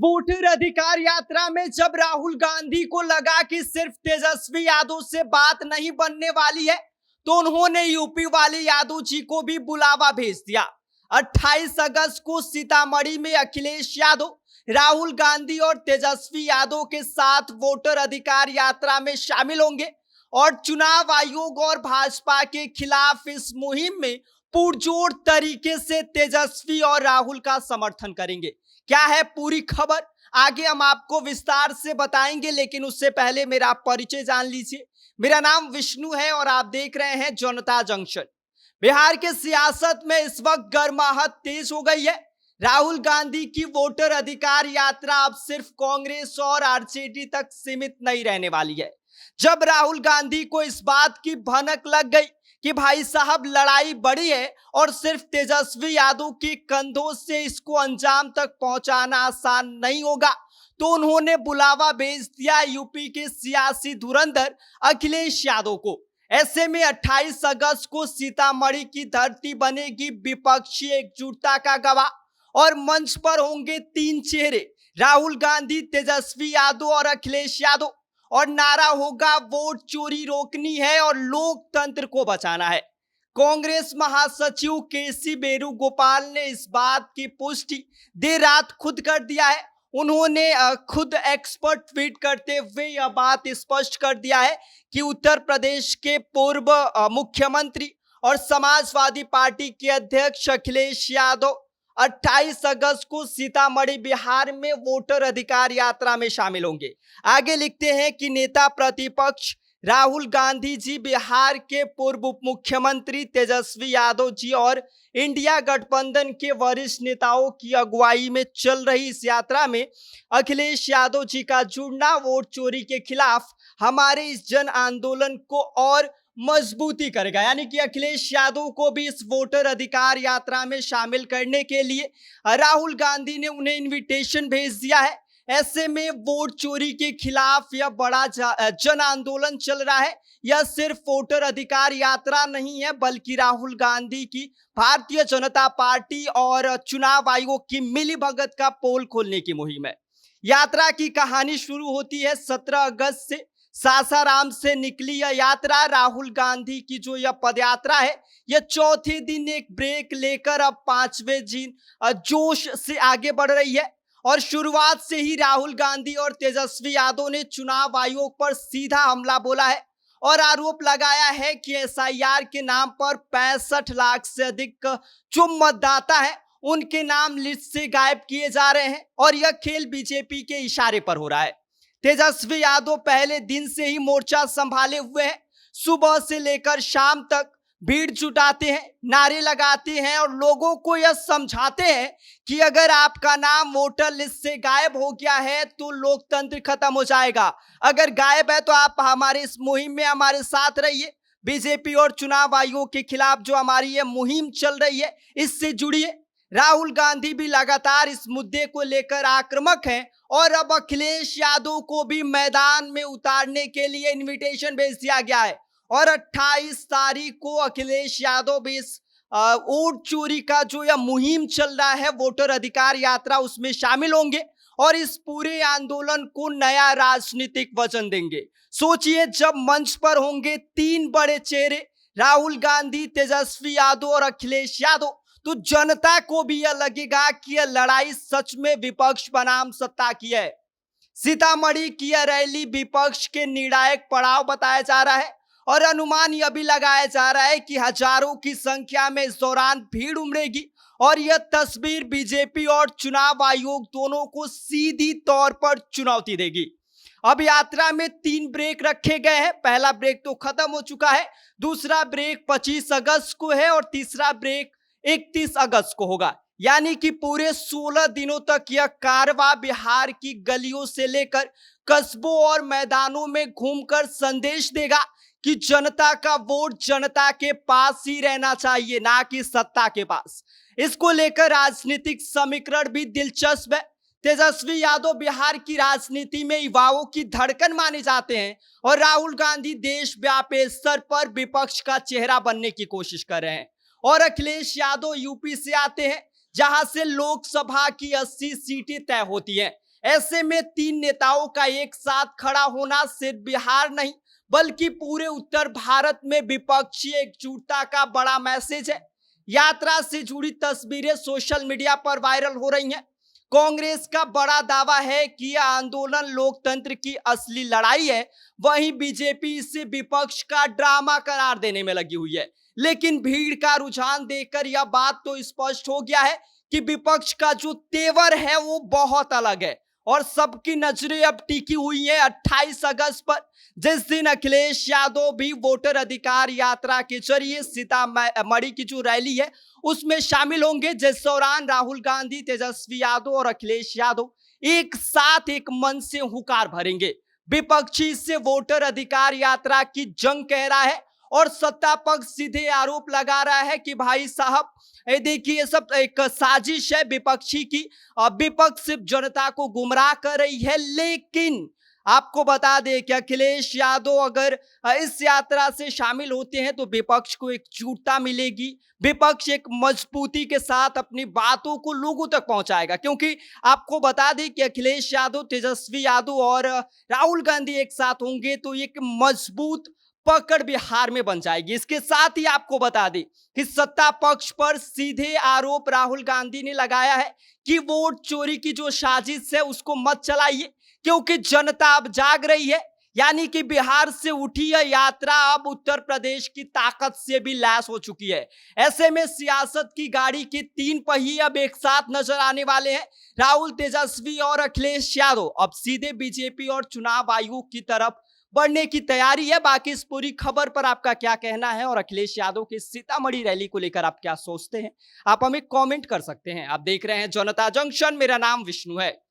Voter अधिकार यात्रा में जब राहुल गांधी को लगा कि सिर्फ तेजस्वी यादव से बात नहीं बनने वाली है, तो उन्होंने यूपी वाले यादव जी को भी बुलावा भेज दिया। 28 अगस्त को सीतामढ़ी में अखिलेश यादव, राहुल गांधी और तेजस्वी यादव के साथ वोटर अधिकार यात्रा में शामिल होंगे और चुनाव आयोग और भाजपा के खिलाफ इस मुहिम में पुरजोर तरीके से तेजस्वी और राहुल का समर्थन करेंगे। क्या है पूरी खबर, आगे हम आपको विस्तार से बताएंगे, लेकिन उससे पहले मेरा परिचय जान लीजिए। मेरा नाम विष्णु है और आप देख रहे हैं जनता जंक्शन। बिहार के सियासत में इस वक्त गर्माहट तेज हो गई है। राहुल गांधी की वोटर अधिकार यात्रा अब सिर्फ कांग्रेस और आरजेडी तक सीमित नहीं रहने वाली है। जब राहुल गांधी को इस बात की भनक लग गई कि भाई साहब लड़ाई बड़ी है और सिर्फ तेजस्वी यादव के कंधों से इसको अंजाम तक पहुंचाना आसान नहीं होगा, तो उन्होंने बुलावा भेज दिया यूपी के सियासी धुरंधर अखिलेश यादव को। ऐसे में 28 अगस्त को सीतामढ़ी की धरती बनेगी विपक्षी एकजुटता का गवाह और मंच पर होंगे तीन चेहरे, राहुल गांधी, तेजस्वी यादव और अखिलेश यादव, और नारा होगा वोट चोरी रोकनी है और लोकतंत्र को बचाना है। कांग्रेस महासचिव केसी वेणुगोपाल ने इस बात की पुष्टि देर रात खुद कर दिया है। उन्होंने खुद एक्सपर्ट ट्वीट करते हुए यह बात स्पष्ट कर दिया है कि उत्तर प्रदेश के पूर्व मुख्यमंत्री और समाजवादी पार्टी के अध्यक्ष अखिलेश यादव 28 अगस्त को सीतामढ़ी बिहार में वोटर अधिकार यात्रा में शामिल होंगे। आगे लिखते हैं कि नेता प्रतिपक्ष राहुल गांधी जी, बिहार के पूर्व उप मुख्यमंत्री तेजस्वी यादव जी और इंडिया गठबंधन के वरिष्ठ नेताओं की अगुवाई में चल रही इस यात्रा में अखिलेश यादव जी का जुड़ना वोट चोरी के खिलाफ हमारे इस जन आंदोलन को और मजबूती करेगा। यानी कि अखिलेश यादव को भी इस वोटर अधिकार यात्रा में शामिल करने के लिए राहुल गांधी ने उन्हें इनविटेशन भेज दिया है। ऐसे में वोट चोरी के खिलाफ यह बड़ा जन आंदोलन चल रहा है। यह सिर्फ वोटर अधिकार यात्रा नहीं है, बल्कि राहुल गांधी की भारतीय जनता पार्टी और चुनाव आयोग की मिलीभगत का पोल खोलने की मुहिम है। यात्रा की कहानी शुरू होती है 17 अगस्त से। सासाराम से निकली यह यात्रा, राहुल गांधी की जो यह पदयात्रा है, यह चौथे दिन एक ब्रेक लेकर अब 5वें दिन जोश से आगे बढ़ रही है। और शुरुआत से ही राहुल गांधी और तेजस्वी यादव ने चुनाव आयोग पर सीधा हमला बोला है और आरोप लगाया है कि एसआईआर के नाम पर 65 लाख से अधिक जो मतदाता है उनके नाम लिस्ट से गायब किए जा रहे हैं और यह खेल बीजेपी के इशारे पर हो रहा है। तेजस्वी यादव पहले दिन से ही मोर्चा संभाले हुए हैं। सुबह से लेकर शाम तक भीड़ जुटाते हैं, नारे लगाते हैं और लोगों को यह समझाते हैं कि अगर आपका नाम वोटर लिस्ट से गायब हो गया है तो लोकतंत्र खत्म हो जाएगा। अगर गायब है तो आप हमारे इस मुहिम में हमारे साथ रहिए। बीजेपी और चुनाव आयोग के खिलाफ जो हमारी ये मुहिम चल रही है, इससे जुड़िए। राहुल गांधी भी लगातार इस मुद्दे को लेकर आक्रामक हैं और अब अखिलेश यादव को भी मैदान में उतारने के लिए इनविटेशन भेज दिया गया है और 28 तारीख को अखिलेश यादव भी इस वोट चोरी का जो यह मुहिम चल रहा है, वोटर अधिकार यात्रा, उसमें शामिल होंगे और इस पूरे आंदोलन को नया राजनीतिक वजन देंगे। सोचिए, जब मंच पर होंगे तीन बड़े चेहरे, राहुल गांधी, तेजस्वी यादव और अखिलेश यादव, तो जनता को भी यह लगेगा कि यह लड़ाई सच में विपक्ष बनाम सत्ता की है। सीतामढ़ी की यह रैली विपक्ष के निर्णायक पड़ाव बताया जा रहा है और अनुमान यह भी लगाया जा रहा है कि हजारों की संख्या में इस दौरान भीड़ उमड़ेगी और यह तस्वीर बीजेपी और चुनाव आयोग दोनों को सीधी तौर पर चुनौती देगी। अब यात्रा में 3 ब्रेक रखे गए हैं। पहला ब्रेक तो खत्म हो चुका है, दूसरा ब्रेक 25 अगस्त को है और तीसरा ब्रेक 31 अगस्त को होगा। यानी कि पूरे 16 दिनों तक यह कारवां बिहार की गलियों से लेकर कस्बों और मैदानों में घूमकर संदेश देगा कि जनता का वोट जनता के पास ही रहना चाहिए, ना कि सत्ता के पास। इसको लेकर राजनीतिक समीकरण भी दिलचस्प है। तेजस्वी यादव बिहार की राजनीति में युवाओं की धड़कन माने जाते हैं और राहुल गांधी देशव्यापी स्तर पर विपक्ष का चेहरा बनने की कोशिश कर रहे हैं और अखिलेश यादव यूपी से आते हैं, जहां से लोकसभा की 80 सीटें तय होती हैं। ऐसे में तीन नेताओं का एक साथ खड़ा होना सिर्फ बिहार नहीं बल्कि पूरे उत्तर भारत में विपक्षी एकजुटता का बड़ा मैसेज है। यात्रा से जुड़ी तस्वीरें सोशल मीडिया पर वायरल हो रही हैं। कांग्रेस का बड़ा दावा है कि यह आंदोलन लोकतंत्र की असली लड़ाई है, वहीं बीजेपी इसे विपक्ष का ड्रामा करार देने में लगी हुई है। लेकिन भीड़ का रुझान देखकर यह बात तो स्पष्ट हो गया है कि विपक्ष का जो तेवर है वो बहुत अलग है और सबकी नजरें अब टिकी हुई हैं 28 अगस्त पर, जिस दिन अखिलेश यादव भी वोटर अधिकार यात्रा के जरिए सीतामढ़ी की जो रैली है उसमें शामिल होंगे, जिस दौरान राहुल गांधी, तेजस्वी यादव और अखिलेश यादव एक साथ एक मन से हुंकार भरेंगे। विपक्षी से वोटर अधिकार यात्रा की जंग कह रहा है और सत्ता पक्ष सीधे आरोप लगा रहा है कि भाई साहब ये देखिए ये सब एक साजिश है विपक्षी की। विपक्ष सिर्फ जनता को गुमराह कर रही है। लेकिन आपको बता दें कि अखिलेश यादव अगर इस यात्रा से शामिल होते हैं तो विपक्ष को एकजुटता मिलेगी। विपक्ष एक मजबूती के साथ अपनी बातों को लोगों तक पहुंचाएगा, क्योंकि आपको बता दें कि अखिलेश यादव, तेजस्वी यादव और राहुल गांधी एक साथ होंगे तो एक मजबूत पकड़ बिहार में बन जाएगी। इसके साथ ही आपको बता दें कि सत्ता पक्ष पर सीधे आरोप राहुल गांधी ने लगाया है कि वोट चोरी की जो साजिश है उसको मत चलाइए, क्योंकि जनता अब जाग रही है। यानी कि बिहार से उठी यह यात्रा अब उत्तर प्रदेश की ताकत से भी लैस हो चुकी है। ऐसे में सियासत की गाड़ी के तीन पहिए अब एक साथ नजर आने वाले हैं। राहुल, तेजस्वी और अखिलेश यादव अब सीधे बीजेपी और चुनाव आयोग की तरफ बढ़ने की तैयारी है। बाकी इस पूरी खबर पर आपका क्या कहना है और अखिलेश यादव की सीतामढ़ी रैली को लेकर आप क्या सोचते हैं, आप हमें कमेंट कर सकते हैं। आप देख रहे हैं जनता जंक्शन, मेरा नाम विष्णु है।